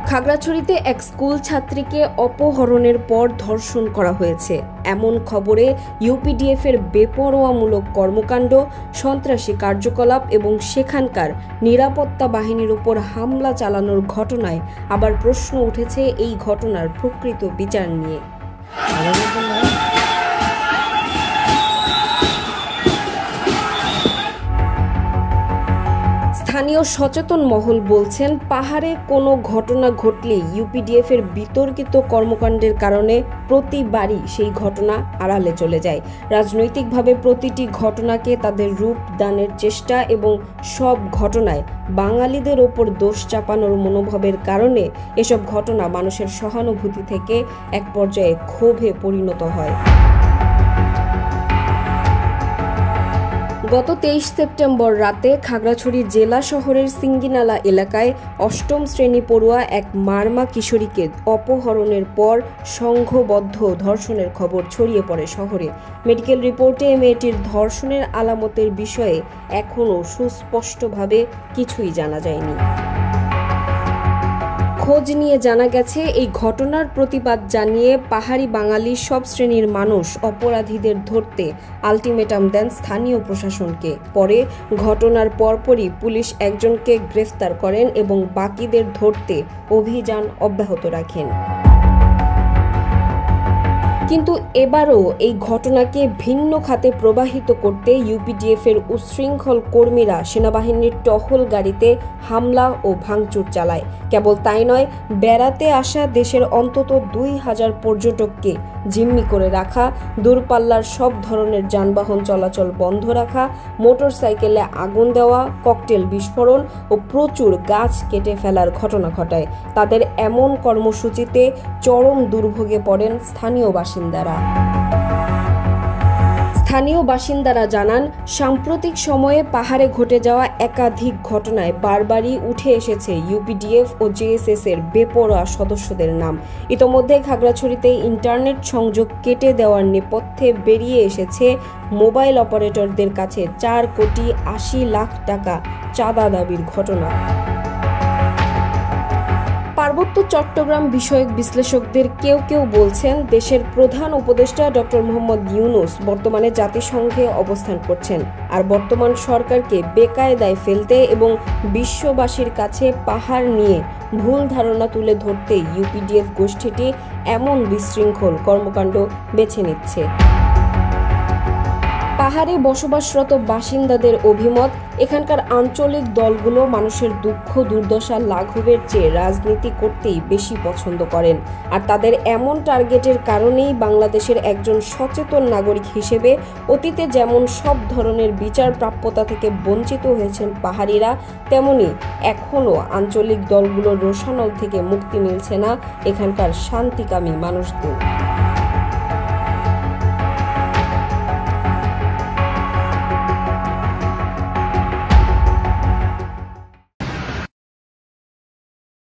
খাগড়াছড়িতে এক স্কুল ছাত্রীকে অপহরণের পর ধর্ষণ করা হয়েছে এমন খবরে ইউপিডিএফ এর বেপরোয়ামূলক কর্মকাণ্ড, সন্ত্রাসী কার্যকলাপ এবং সেখানকার নিরাপত্তা বাহিনীর উপর হামলা চালানোর ঘটনায় আবার প্রশ্ন উঠেছে এই ঘটনার প্রকৃত বিচার নিয়ে। স্থানীয় সচেতন মহল বলছেন, পাহাড়ে কোনো ঘটনা ঘটলেই ইউপিডিএফ এর বিতর্কিত কর্মকাণ্ডের কারণে প্রতিবারই সেই ঘটনা আড়ালে চলে যায়। রাজনৈতিকভাবে প্রতিটি ঘটনাকে তাদের রূপ দানের চেষ্টা এবং সব ঘটনায় বাঙালিদের ওপর দোষ চাপানোর মনোভাবের কারণে এসব ঘটনা মানুষের সহানুভূতি থেকে এক পর্যায়ে ক্ষোভে পরিণত হয়। গত 23 সেপ্টেম্বর রাতে খাগড়াছড়ি জেলা শহরের সিঙ্গিনালা এলাকায় ৮ম শ্রেণী পড়ুয়া এক মারমা কিশোরীকে অপহরণের পর সংঘবদ্ধ ধর্ষণের খবর ছড়িয়ে পড়ে শহরে। মেডিকেল রিপোর্টে মেয়েটির ধর্ষণের আলামতের বিষয়ে এখনও সুস্পষ্টভাবে কিছুই জানা যায়নি। খোঁজ নিয়ে জানা গেছে, এই ঘটনার প্রতিবাদ জানিয়ে পাহাড়ি বাঙালি সব শ্রেণীর মানুষ অপরাধীদের ধরতে আলটিমেটাম দেন স্থানীয় প্রশাসনকে। পরে ঘটনার পরপরই পুলিশ একজনকে গ্রেফতার করেন এবং বাকিদের ধরতে অভিযান অব্যাহত রাখেন। কিন্তু এবারও এই ঘটনাকে ভিন্ন খাতে প্রবাহিত করতে ইউপিডিএফ এর উচ্ছৃঙ্খল কর্মীরা সেনাবাহিনীর টহল গাড়িতে হামলা ও ভাঙচুর চালায়। কেবল তাই নয়, বেড়াতে আসা দেশের অন্তত ২,০০০ পর্যটককে জিম্মি করে রাখা, দূরপাল্লার সব ধরনের যানবাহন চলাচল বন্ধ রাখা, মোটরসাইকেলে আগুন দেওয়া, ককটেল বিস্ফোরণ ও প্রচুর গাছ কেটে ফেলার ঘটনা ঘটায়। তাদের এমন কর্মসূচিতে চরম দুর্ভোগে পড়েন স্থানীয় বাসিন্দারা জানান, সাম্প্রতিক সময়ে পাহাড়ে ঘটে যাওয়া একাধিক ঘটনায় বারবারই উঠে এসেছে ইউপিডিএফ ও জেএসএস এর বেপরোয়া সদস্যদের নাম। ইতোমধ্যে খাগড়াছড়িতে ইন্টারনেট সংযোগ কেটে দেওয়ার নেপথ্যে বেরিয়ে এসেছে মোবাইল অপারেটরদের কাছে 4,80,00,000 টাকা চাঁদা দাবির ঘটনা। পার্বত্য চট্টগ্রাম বিষয়ক বিশ্লেষকদের কেউ বলছেন, দেশের প্রধান উপদেষ্টা ডক্টর মোহাম্মদ ইউনূস বর্তমানে জাতিসংঘে অবস্থান করছেন, আর বর্তমান সরকারকে বেকায়দায় ফেলতে এবং বিশ্ববাসীর কাছে পাহাড় নিয়ে ভুল ধারণা তুলে ধরতে ইউপিডিএফ গোষ্ঠীটি এমন বিশৃঙ্খল কর্মকাণ্ড বেছে নিচ্ছে। পাহাড়ে বসবাসরত বাসিন্দাদের অভিমত, এখানকার আঞ্চলিক দলগুলো মানুষের দুঃখ দুর্দশা লাঘবের চেয়ে রাজনীতি করতেই বেশি পছন্দ করেন, আর তাদের এমন টার্গেটের কারণেই বাংলাদেশের একজন সচেতন নাগরিক হিসেবে অতীতে যেমন সব ধরনের বিচার প্রাপ্যতা থেকে বঞ্চিত হয়েছেন পাহাড়িরা, তেমনি এখনও আঞ্চলিক দলগুলোর রোষানল থেকে মুক্তি মিলছে না এখানকার শান্তিকামী মানুষদের।